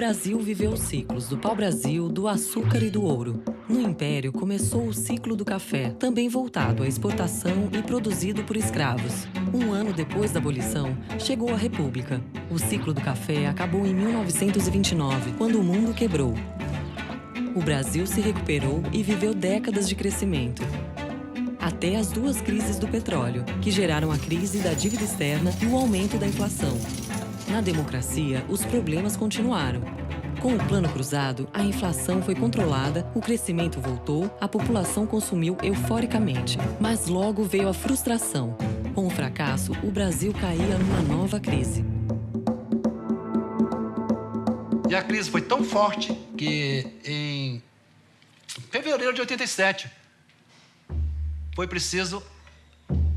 Brasil viveu os ciclos do pau-brasil, do açúcar e do ouro. No Império, começou o ciclo do café, também voltado à exportação e produzido por escravos. Um ano depois da abolição, chegou a República. O ciclo do café acabou em 1929, quando o mundo quebrou. O Brasil se recuperou e viveu décadas de crescimento. Até as duas crises do petróleo, que geraram a crise da dívida externa e o aumento da inflação. Na democracia, os problemas continuaram. Com o Plano Cruzado, a inflação foi controlada, o crescimento voltou, a população consumiu euforicamente. Mas logo veio a frustração. Com o fracasso, o Brasil caía numa nova crise. E a crise foi tão forte que em fevereiro de 87 foi preciso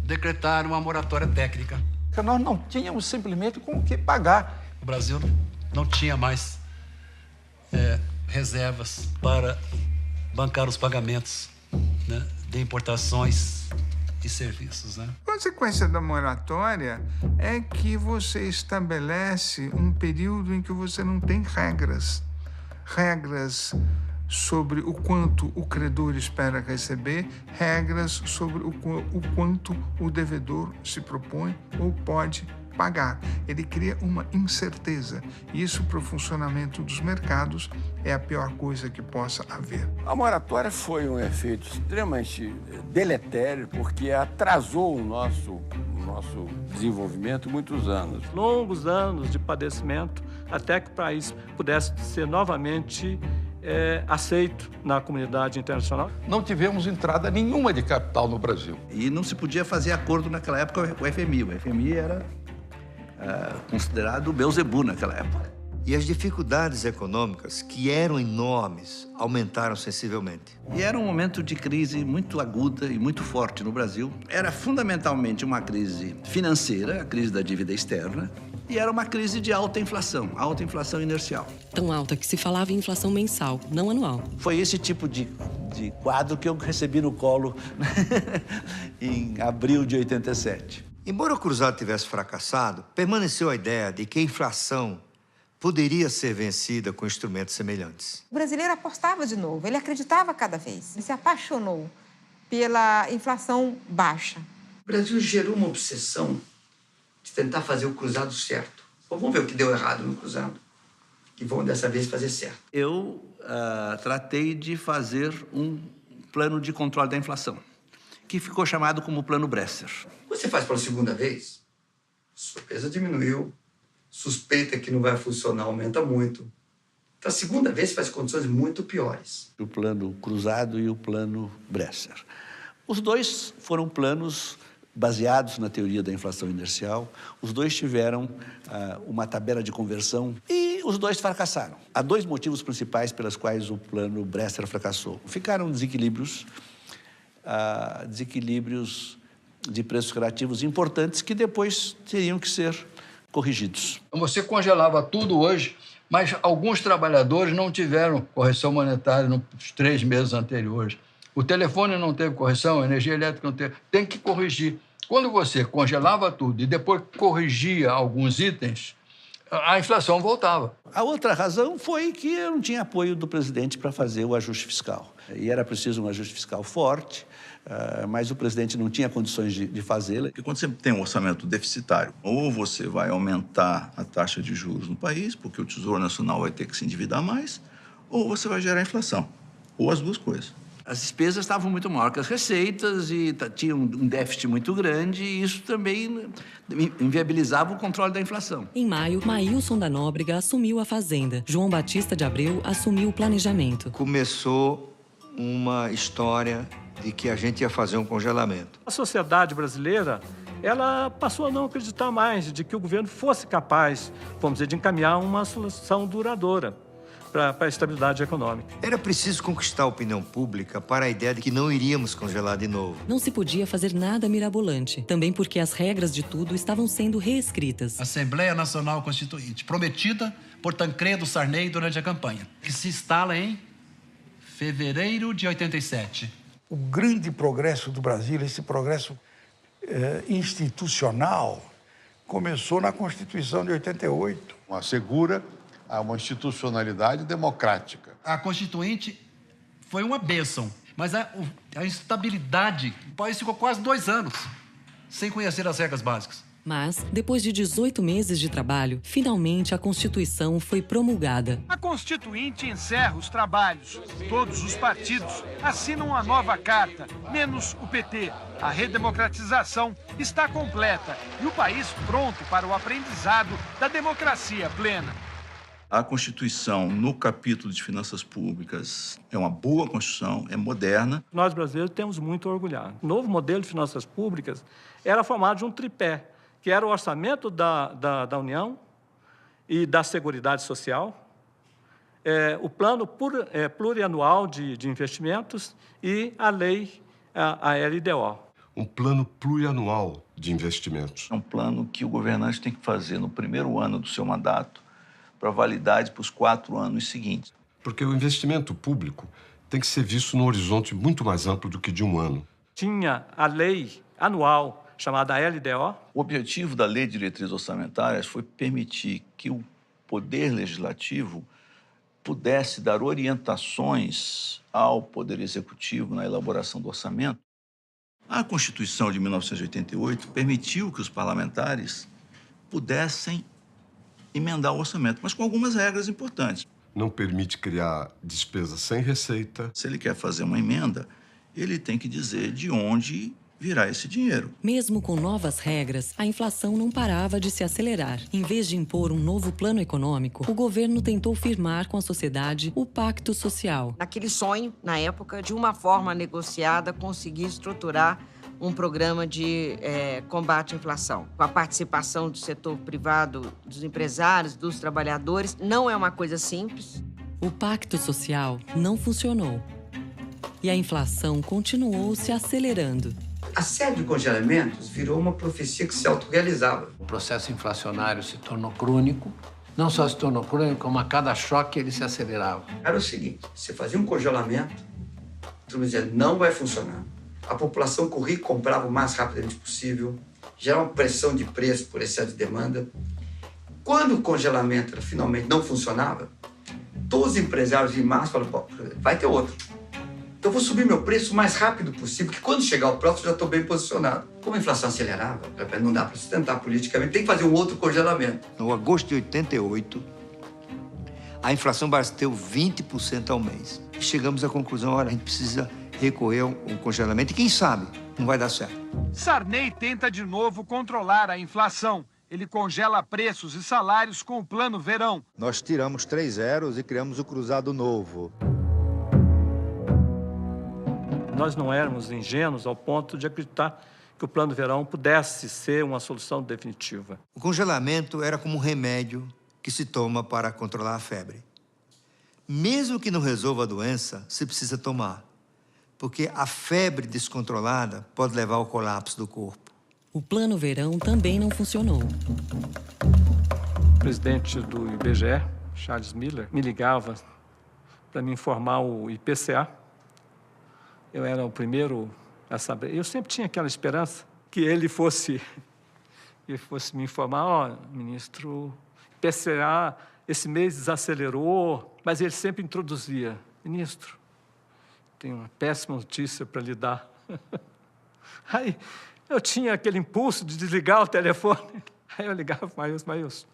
decretar uma moratória técnica. Nós não tínhamos simplesmente com o que pagar. O Brasil não tinha mais reservas para bancar os pagamentos, né, de importações e serviços, né? A consequência da moratória é que você estabelece um período em que você não tem regras. Regras sobre o quanto o credor espera receber, regras sobre o quanto o devedor se propõe ou pode pagar. Ele cria uma incerteza. E isso, para o funcionamento dos mercados, é a pior coisa que possa haver. A moratória foi um efeito extremamente deletério, porque atrasou o nosso desenvolvimento muitos anos. Longos anos de padecimento até que o país pudesse ser novamente aceito na comunidade internacional. Não tivemos entrada nenhuma de capital no Brasil. E não se podia fazer acordo naquela época com o FMI. O FMI era considerado o Beelzebub naquela época. E as dificuldades econômicas, que eram enormes, aumentaram sensivelmente. E era um momento de crise muito aguda e muito forte no Brasil. Era fundamentalmente uma crise financeira, a crise da dívida externa, e era uma crise de alta inflação inercial. Tão alta que se falava em inflação mensal, não anual. Foi esse tipo de quadro que eu recebi no colo em abril de 87. Embora o Cruzado tivesse fracassado, permaneceu a ideia de que a inflação poderia ser vencida com instrumentos semelhantes. O brasileiro apostava de novo, ele acreditava cada vez. Ele se apaixonou pela inflação baixa. O Brasil gerou uma obsessão de tentar fazer o cruzado certo. Bom, vamos ver o que deu errado no cruzado e vamos dessa vez fazer certo. Eu tratei de fazer um plano de controle da inflação, que ficou chamado como Plano Bresser. Você faz pela segunda vez, surpresa diminuiu, suspeita que não vai funcionar aumenta muito. Então, a segunda vez faz condições muito piores. O Plano Cruzado e o Plano Bresser. Os dois foram planos baseados na teoria da inflação inercial. Os dois tiveram uma tabela de conversão e os dois fracassaram. Há dois motivos principais pelos quais o Plano Bresser fracassou. Ficaram desequilíbrios de preços relativos importantes que depois teriam que ser corrigidos. Você congelava tudo hoje, mas alguns trabalhadores não tiveram correção monetária nos 3 meses anteriores. O telefone não teve correção, a energia elétrica não teve. Tem que corrigir. Quando você congelava tudo e depois corrigia alguns itens, a inflação voltava. A outra razão foi que eu não tinha apoio do presidente para fazer o ajuste fiscal. E era preciso um ajuste fiscal forte, mas o presidente não tinha condições de fazê-lo. Porque quando você tem um orçamento deficitário, ou você vai aumentar a taxa de juros no país, porque o Tesouro Nacional vai ter que se endividar mais, ou você vai gerar inflação, ou as duas coisas. As despesas estavam muito maiores que as receitas e tinha um déficit muito grande e isso também inviabilizava o controle da inflação. Em maio, Maílson da Nóbrega assumiu a Fazenda. João Batista de Abreu assumiu o planejamento. Começou uma história de que a gente ia fazer um congelamento. A sociedade brasileira, ela passou a não acreditar mais de que o governo fosse capaz, vamos dizer, de encaminhar uma solução duradoura para a estabilidade econômica. Era preciso conquistar a opinião pública para a ideia de que não iríamos congelar de novo. Não se podia fazer nada mirabolante, também porque as regras de tudo estavam sendo reescritas. Assembleia Nacional Constituinte, prometida por Tancredo Sarney durante a campanha, que se instala em fevereiro de 87. O grande progresso do Brasil, esse progresso institucional, começou na Constituição de 88. Assegura a uma institucionalidade democrática. A Constituinte foi uma bênção, mas a instabilidade, o país ficou quase 2 anos sem conhecer as regras básicas. Mas, depois de 18 meses de trabalho, finalmente a Constituição foi promulgada. A Constituinte encerra os trabalhos. Todos os partidos assinam a nova carta, menos o PT. A redemocratização está completa e o país pronto para o aprendizado da democracia plena. A Constituição, no capítulo de finanças públicas, é uma boa Constituição, é moderna. Nós, brasileiros, temos muito orgulhar. O novo modelo de finanças públicas era formado de um tripé, que era o orçamento da União e da Seguridade Social, o plano plurianual de investimentos e a lei, a LDO. Um plano plurianual de investimentos. É um plano que o governante tem que fazer no primeiro ano do seu mandato, para validade para os 4 anos seguintes. Porque o investimento público tem que ser visto num horizonte muito mais amplo do que de um ano. Tinha a lei anual, chamada LDO. O objetivo da Lei de Diretrizes Orçamentárias foi permitir que o Poder Legislativo pudesse dar orientações ao Poder Executivo na elaboração do orçamento. A Constituição de 1988 permitiu que os parlamentares pudessem emendar o orçamento, mas com algumas regras importantes. Não permite criar despesa sem receita. Se ele quer fazer uma emenda, ele tem que dizer de onde virá esse dinheiro. Mesmo com novas regras, a inflação não parava de se acelerar. Em vez de impor um novo plano econômico, o governo tentou firmar com a sociedade o Pacto Social. Naquele sonho, na época, de uma forma negociada, conseguir estruturar um programa de combate à inflação. Com a participação do setor privado, dos empresários, dos trabalhadores, não é uma coisa simples. O Pacto Social não funcionou. E a inflação continuou se acelerando. A série de congelamentos virou uma profecia que se autorrealizava. O processo inflacionário se tornou crônico. Não só se tornou crônico, como a cada choque ele se acelerava. Era o seguinte, você fazia um congelamento, todo mundo dizia, não vai funcionar. A população corria e comprava o mais rapidamente possível, gerava uma pressão de preço por excesso de demanda. Quando o congelamento finalmente não funcionava, todos os empresários em massa falaram, vai ter outro. Então eu vou subir meu preço o mais rápido possível, porque quando chegar o próximo eu já estou bem posicionado. Como a inflação acelerava, não dá para sustentar politicamente, tem que fazer um outro congelamento. No agosto de 88, a inflação bateu 20% ao mês. Chegamos à conclusão, olha, a gente precisa recorrer a um congelamento e quem sabe não vai dar certo. Sarney tenta de novo controlar a inflação. Ele congela preços e salários com o Plano Verão. Nós tiramos 3 zeros e criamos o Cruzado Novo. Nós não éramos ingênuos ao ponto de acreditar que o Plano Verão pudesse ser uma solução definitiva. O congelamento era como um remédio que se toma para controlar a febre. Mesmo que não resolva a doença, se precisa tomar, porque a febre descontrolada pode levar ao colapso do corpo. O Plano Verão também não funcionou. O presidente do IBGE, Charles Miller, me ligava para me informar o IPCA. Eu era o primeiro a saber. Eu sempre tinha aquela esperança que ele fosse me informar, ministro, IPCA esse mês desacelerou, mas ele sempre introduzia, ministro, tem uma péssima notícia para lhe dar. Aí eu tinha aquele impulso de desligar o telefone. Aí eu ligava para o Maílson.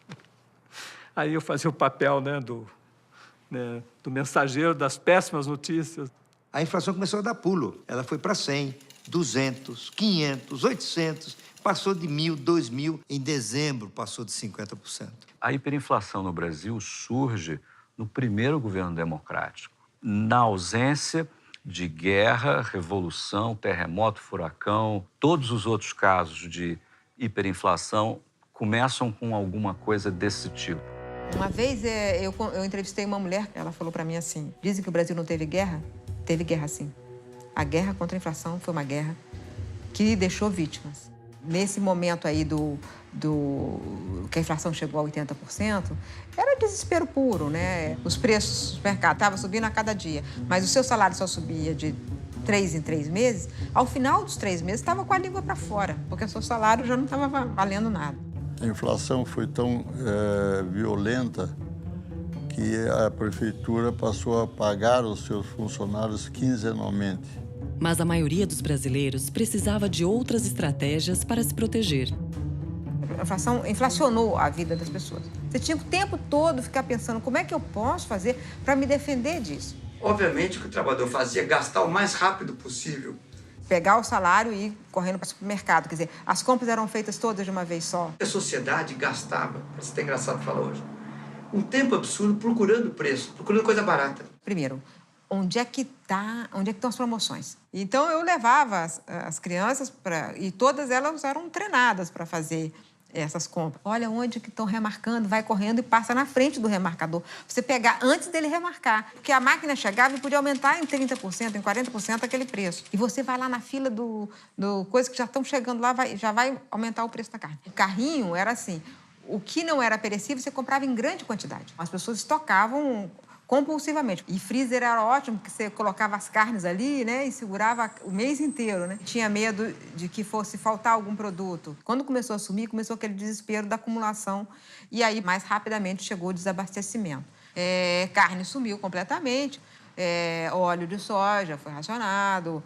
Aí eu fazia o papel do mensageiro das péssimas notícias. A inflação começou a dar pulo. Ela foi para 100, 200, 500, 800, passou de 1.000, 2.000. Em dezembro, passou de 50%. A hiperinflação no Brasil surge no primeiro governo democrático, na ausência de guerra, revolução, terremoto, furacão. Todos os outros casos de hiperinflação começam com alguma coisa desse tipo. Uma vez eu entrevistei uma mulher, ela falou para mim assim, dizem que o Brasil não teve guerra? Teve guerra sim. A guerra contra a inflação foi uma guerra que deixou vítimas. Nesse momento aí que a inflação chegou a 80%, era desespero puro, né? Os preços do mercado estavam subindo a cada dia, mas o seu salário só subia de 3 em 3 meses. Ao final dos 3 meses, estava com a língua para fora, porque o seu salário já não estava valendo nada. A inflação foi tão violenta que a prefeitura passou a pagar os seus funcionários quinzenalmente. Mas a maioria dos brasileiros precisava de outras estratégias para se proteger. A inflação inflacionou a vida das pessoas. Você tinha o tempo todo ficar pensando como é que eu posso fazer para me defender disso. Obviamente, o que o trabalhador fazia é gastar o mais rápido possível. Pegar o salário e ir correndo para o supermercado. Quer dizer, as compras eram feitas todas de uma vez só. A sociedade gastava, isso é até engraçado falar hoje, um tempo absurdo procurando preço, procurando coisa barata. Primeiro, onde é que estão as promoções? Então, eu levava as crianças e todas elas eram treinadas para fazer essas compras. Olha onde que estão remarcando, vai correndo e passa na frente do remarcador. Você pegar antes dele remarcar, porque a máquina chegava e podia aumentar em 30%, em 40% aquele preço. E você vai lá na fila do coisa que já estão chegando lá, já vai aumentar o preço da carne. O carrinho era assim, o que não era perecível você comprava em grande quantidade. As pessoas estocavam compulsivamente. E freezer era ótimo, porque você colocava as carnes ali, né, e segurava o mês inteiro, né? Tinha medo de que fosse faltar algum produto. Quando começou a sumir, começou aquele desespero da acumulação e aí mais rapidamente chegou o desabastecimento. Carne sumiu completamente, óleo de soja foi racionado,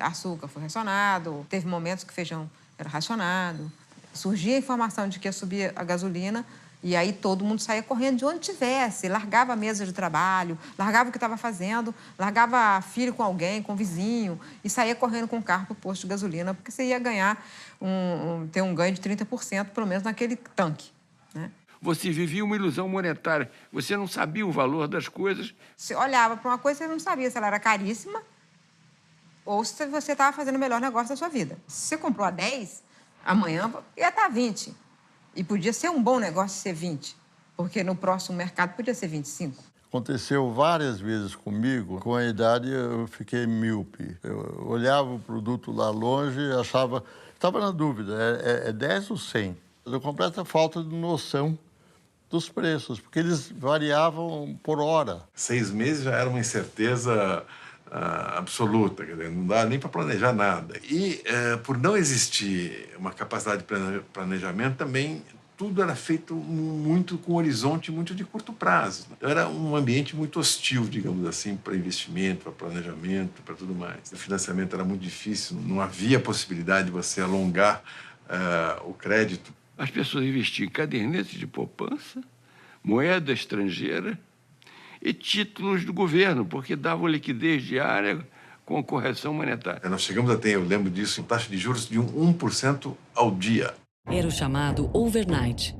açúcar foi racionado, teve momentos que feijão era racionado. Surgia a informação de que ia subir a gasolina, e aí todo mundo saía correndo de onde tivesse, largava a mesa de trabalho, largava o que estava fazendo, largava filho com alguém, com o vizinho, e saía correndo com o carro para o posto de gasolina, porque você ia ganhar ter um ganho de 30%, pelo menos naquele tanque, né? Você vivia uma ilusão monetária, você não sabia o valor das coisas. Você olhava para uma coisa e você não sabia se ela era caríssima ou se você estava fazendo o melhor negócio da sua vida. Se você comprou a 10, amanhã ia estar a 20. E podia ser um bom negócio ser 20, porque no próximo mercado podia ser 25. Aconteceu várias vezes comigo. Com a idade, eu fiquei míope. Eu olhava o produto lá longe e achava... Estava na dúvida, é 10 ou 100? Eu completa falta de noção dos preços, porque eles variavam por hora. 6 meses já era uma incerteza absoluta, quer dizer, não dá nem para planejar nada. E, por não existir uma capacidade de planejamento, também tudo era feito muito com um horizonte muito de curto prazo. Era um ambiente muito hostil, digamos assim, para investimento, para planejamento, para tudo mais. O financiamento era muito difícil, não havia possibilidade de você alongar o crédito. As pessoas investiam em cadernetes de poupança, moeda estrangeira e títulos do governo, porque davam liquidez diária com correção monetária. Nós chegamos a ter, eu lembro disso, taxa de juros de 1% ao dia. Era o chamado overnight.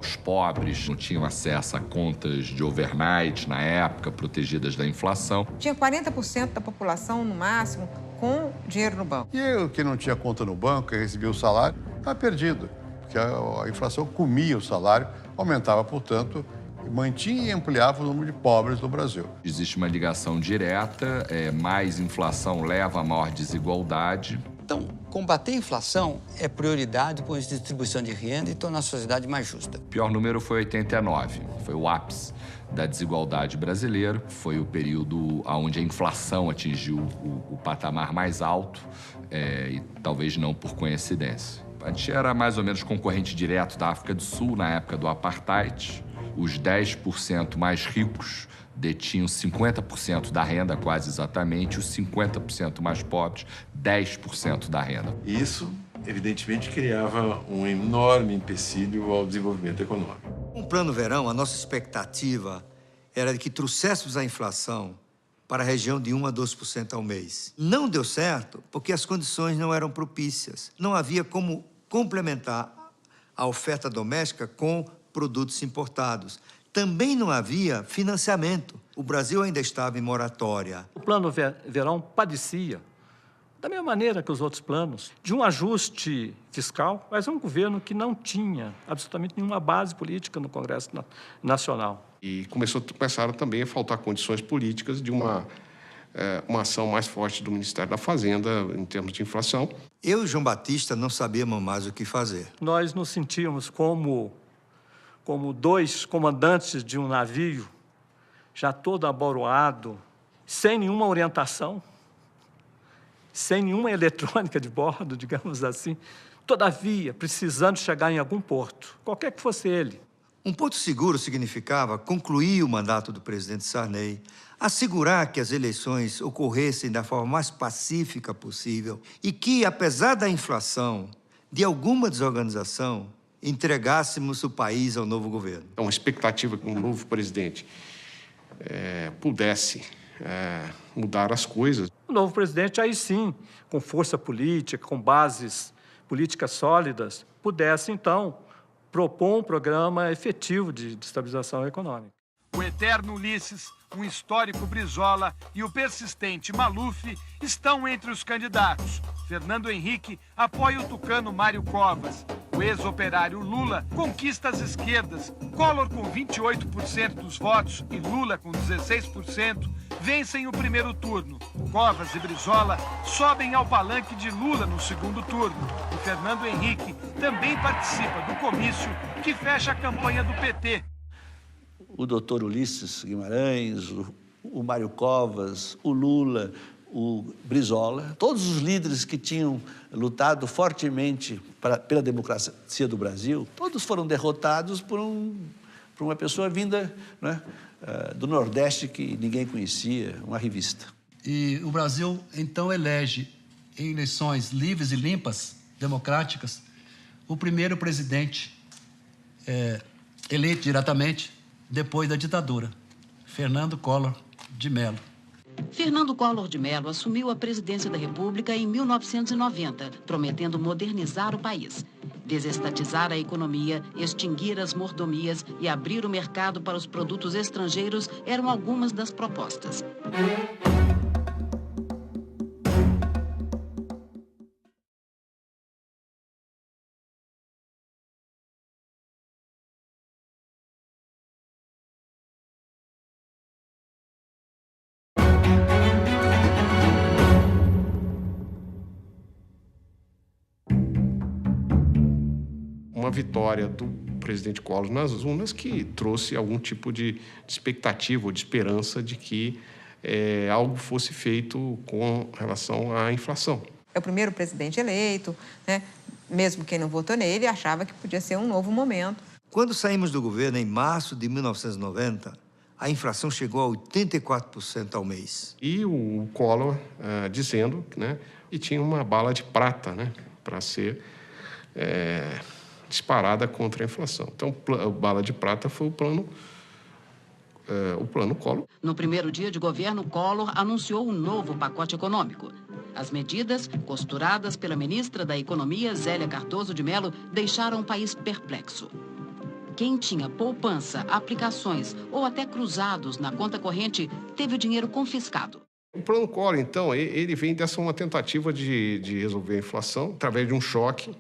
Os pobres não tinham acesso a contas de overnight na época, protegidas da inflação. Tinha 40% da população, no máximo, com dinheiro no banco. E eu, que não tinha conta no banco, que recebia o salário, estava perdido, porque a inflação comia o salário, aumentava, portanto, mantinha e ampliava o número de pobres no Brasil. Existe uma ligação direta, mais inflação leva a maior desigualdade. Então, combater a inflação é prioridade com a distribuição de renda e tornar a sociedade mais justa. O pior número foi 89, foi o ápice da desigualdade brasileira. Foi o período onde a inflação atingiu o patamar mais alto, e talvez não por coincidência. A gente era mais ou menos concorrente direto da África do Sul na época do apartheid. Os 10% mais ricos detinham 50% da renda, quase exatamente, os 50% mais pobres, 10% da renda. Isso, evidentemente, criava um enorme empecilho ao desenvolvimento econômico. Com o Plano Verão, a nossa expectativa era de que trouxéssemos a inflação para a região de 1% a 2% ao mês. Não deu certo porque as condições não eram propícias. Não havia como complementar a oferta doméstica com produtos importados. Também não havia financiamento. O Brasil ainda estava em moratória. O Plano Verão padecia, da mesma maneira que os outros planos, de um ajuste fiscal, mas é um governo que não tinha absolutamente nenhuma base política no Congresso Nacional. E começaram também a faltar condições políticas de uma ação mais forte do Ministério da Fazenda em termos de inflação. Eu e João Batista não sabíamos mais o que fazer. Nós nos sentíamos como dois comandantes de um navio, já todo aboroado, sem nenhuma orientação, sem nenhuma eletrônica de bordo, digamos assim, todavia precisando chegar em algum porto, qualquer que fosse ele. Um porto seguro significava concluir o mandato do presidente Sarney, assegurar que as eleições ocorressem da forma mais pacífica possível e que, apesar da inflação, de alguma desorganização, entregássemos o país ao novo governo. É uma expectativa que um novo presidente pudesse mudar as coisas. O novo presidente, aí sim, com força política, com bases políticas sólidas, pudesse, então, propor um programa efetivo de estabilização econômica. O eterno Ulisses, um histórico Brizola e o persistente Maluf estão entre os candidatos. Fernando Henrique apoia o tucano Mário Covas. O ex-operário Lula conquista as esquerdas. Collor, com 28% dos votos, e Lula, com 16%, vencem o primeiro turno. Covas e Brizola sobem ao palanque de Lula no segundo turno. E Fernando Henrique também participa do comício que fecha a campanha do PT. O doutor Ulisses Guimarães, o Mário Covas, o Lula, o Brizola, todos os líderes que tinham lutado fortemente pela democracia do Brasil, todos foram derrotados por uma pessoa vinda, né, do Nordeste que ninguém conhecia, uma revista. E o Brasil, então, elege em eleições livres e limpas, democráticas, o primeiro presidente eleito diretamente depois da ditadura, Fernando Collor de Mello. Fernando Collor de Mello assumiu a presidência da República em 1990, prometendo modernizar o país, desestatizar a economia, extinguir as mordomias e abrir o mercado para os produtos estrangeiros eram algumas das propostas. Uma vitória do presidente Collor nas urnas que trouxe algum tipo de expectativa ou de esperança de que algo fosse feito com relação à inflação. É o primeiro presidente eleito, né? Mesmo quem não votou nele achava que podia ser um novo momento. Quando saímos do governo em março de 1990, a inflação chegou a 84% ao mês. E o Collor dizendo, né, que tinha uma bala de prata, né, para ser disparada contra a inflação. Então, a bala de prata foi o plano Collor. No primeiro dia de governo, Collor anunciou um novo pacote econômico. As medidas, costuradas pela ministra da Economia, Zélia Cardoso de Mello, deixaram o país perplexo. Quem tinha poupança, aplicações ou até cruzados na conta corrente, teve o dinheiro confiscado. O plano Collor, então, ele vem dessa uma tentativa de resolver a inflação através de um choque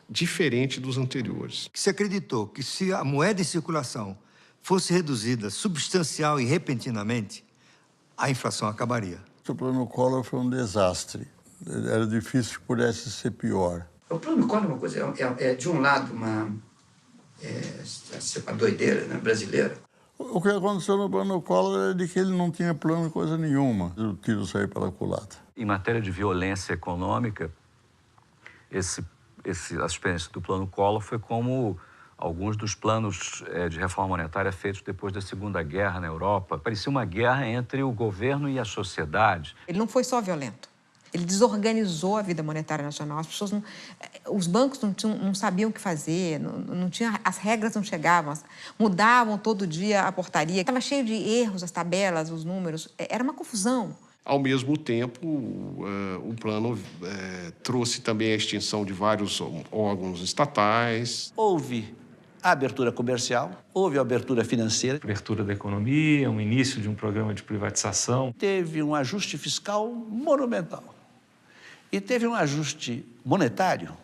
diferente dos anteriores. Se acreditou que se a moeda em circulação fosse reduzida substancial e repentinamente, a inflação acabaria. O plano Collor foi um desastre. Era difícil que pudesse ser pior. O plano Collor é uma coisa, de um lado, uma doideira, né, brasileira. O que aconteceu no plano Collor é de que ele não tinha plano coisa nenhuma. O tiro saiu pela culatra. Em matéria de violência econômica, a experiência do plano Collor foi como alguns dos planos de reforma monetária feitos depois da Segunda Guerra na Europa. Parecia uma guerra entre o governo e a sociedade. Ele não foi só violento. Ele desorganizou a vida monetária nacional. As pessoas os bancos não sabiam o que fazer, as regras não chegavam, mudavam todo dia a portaria. Estava cheio de erros, as tabelas, os números. Era uma confusão. Ao mesmo tempo, o plano trouxe também a extinção de vários órgãos estatais. Houve a abertura comercial, houve a abertura financeira. Abertura da economia, um início de um programa de privatização. Teve um ajuste fiscal monumental. E teve um ajuste monetário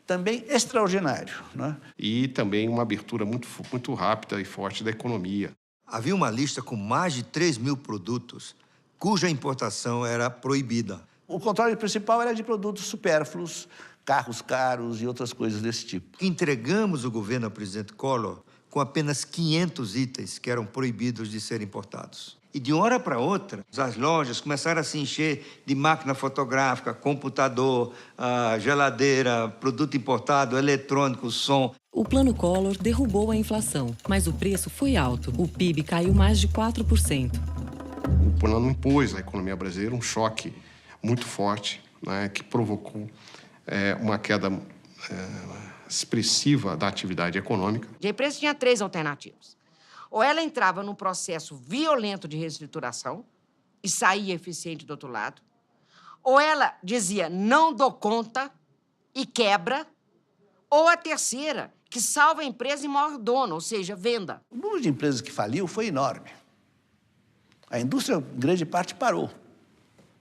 também extraordinário, né? E também uma abertura muito rápida e forte da economia. Havia uma lista com mais de 3.000 produtos cuja importação era proibida. O controle principal era de produtos supérfluos, carros caros e outras coisas desse tipo. Entregamos o governo ao presidente Collor com apenas 500 itens que eram proibidos de serem importados. E de uma hora para outra, as lojas começaram a se encher de máquina fotográfica, computador, geladeira, produto importado, eletrônico, som. O Plano Collor derrubou a inflação, mas o preço foi alto. O PIB caiu mais de 4%. O plano impôs à economia brasileira um choque muito forte, né, que provocou uma queda expressiva da atividade econômica. A empresa tinha 3 alternativas. Ou ela entrava num processo violento de reestruturação e saía eficiente do outro lado, ou ela dizia, não dou conta e quebra, ou a terceira, que salva a empresa e morre o dono, ou seja, venda. O número de empresas que faliu foi enorme. A indústria, em grande parte, parou.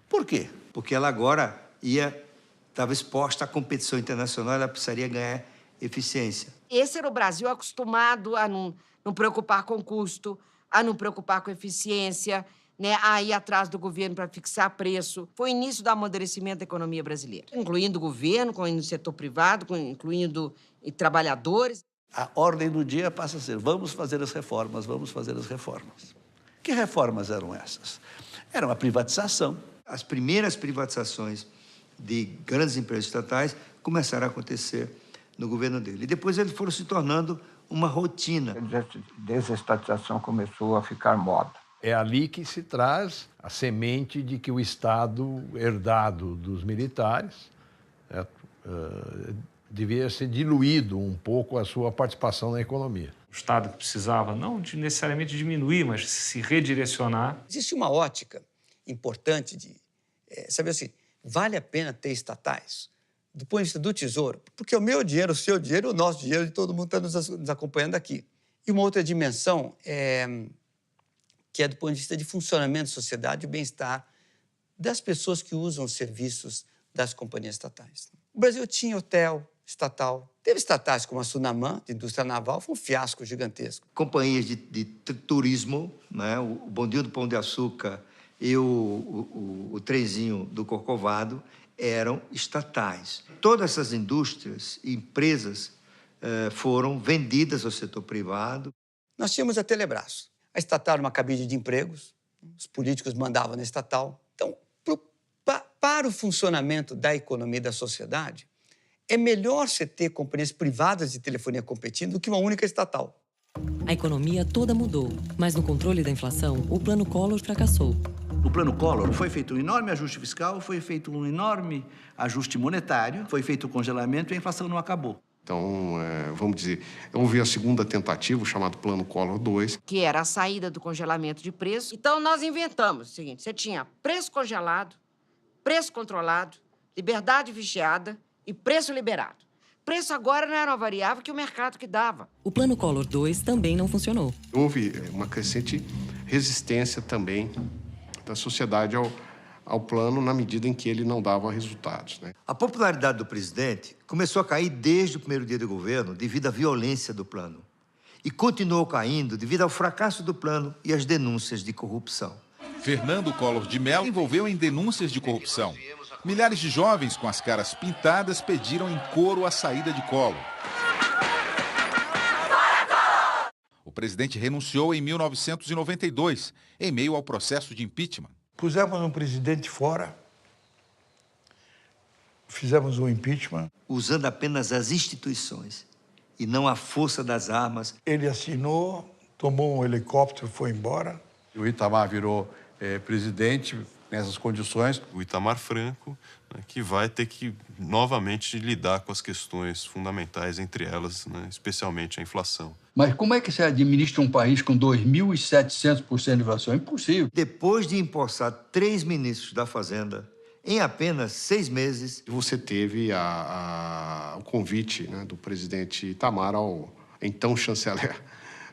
Por quê? Porque ela agora estava exposta à competição internacional, ela precisaria ganhar eficiência. Esse era o Brasil acostumado a não preocupar com custo, a não preocupar com eficiência, né, a ir atrás do governo para fixar preço. Foi o início do amadurecimento da economia brasileira, incluindo o governo, incluindo o setor privado, incluindo trabalhadores. A ordem do dia passa a ser, vamos fazer as reformas, vamos fazer as reformas. Que reformas eram essas? Era uma privatização. As primeiras privatizações de grandes empresas estatais começaram a acontecer no governo dele. E depois eles foram se tornando uma rotina. A desestatização começou a ficar moda. É ali que se traz a semente de que o Estado herdado dos militares devia ser diluído um pouco a sua participação na economia. O Estado precisava não de necessariamente diminuir, mas se redirecionar. Existe uma ótica importante de saber assim, vale a pena ter estatais? Do ponto de vista do Tesouro, porque o meu dinheiro, o seu dinheiro, o nosso dinheiro, de todo mundo está nos acompanhando aqui. E uma outra dimensão que é do ponto de vista de funcionamento da sociedade e bem-estar das pessoas que usam os serviços das companhias estatais. O Brasil tinha hotel estatal, teve estatais como a Sunamã, de indústria naval, foi um fiasco gigantesco. Companhias de turismo, né? O bondinho do Pão de Açúcar e o trenzinho do Corcovado eram estatais. Todas essas indústrias e empresas foram vendidas ao setor privado. Nós tínhamos a Telebrás. A estatal era uma cabide de empregos, os políticos mandavam na estatal. Então, para o funcionamento da economia e da sociedade, é melhor você ter companhias privadas de telefonia competindo do que uma única estatal. A economia toda mudou, mas no controle da inflação, o Plano Collor fracassou. No Plano Collor foi feito um enorme ajuste fiscal, foi feito um enorme ajuste monetário, foi feito o congelamento e a inflação não acabou. Então, vamos dizer, houve a segunda tentativa, o chamado Plano Collor 2. Que era a saída do congelamento de preço. Então, nós inventamos o seguinte, você tinha preço congelado, preço controlado, liberdade vigiada e preço liberado. Preço agora não era uma variável que o mercado que dava. O Plano Collor 2 também não funcionou. Houve uma crescente resistência também da sociedade ao plano na medida em que ele não dava resultados, né? A popularidade do presidente começou a cair desde o primeiro dia do governo devido à violência do plano. E continuou caindo devido ao fracasso do plano e às denúncias de corrupção. Fernando Collor de Mello envolveu em denúncias de corrupção. Milhares de jovens com as caras pintadas pediram em coro a saída de Collor. O presidente renunciou em 1992, em meio ao processo de impeachment. Pusemos um presidente fora, fizemos um impeachment. Usando apenas as instituições e não a força das armas. Ele assinou, tomou um helicóptero e foi embora. O Itamar virou presidente nessas condições. O Itamar Franco, né, que vai ter que novamente lidar com as questões fundamentais, entre elas, né, especialmente a inflação. Mas como é que você administra um país com 2.700% de inflação? É impossível. Depois de empossar 3 ministros da Fazenda, em apenas 6 meses... Você teve o convite, né, do presidente Itamar ao então chanceler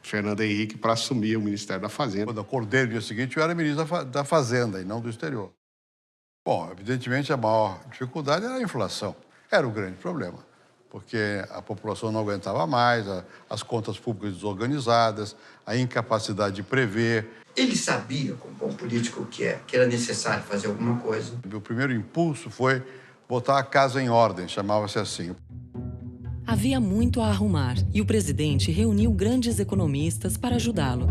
Fernando Henrique para assumir o Ministério da Fazenda. Quando eu acordei no dia seguinte, eu era ministro da Fazenda e não do exterior. Bom, evidentemente, a maior dificuldade era a inflação. Era o grande problema, porque a população não aguentava mais, as contas públicas desorganizadas, a incapacidade de prever. Ele sabia, como bom político que era necessário fazer alguma coisa. Meu primeiro impulso foi botar a casa em ordem, chamava-se assim. Havia muito a arrumar e o presidente reuniu grandes economistas para ajudá-lo.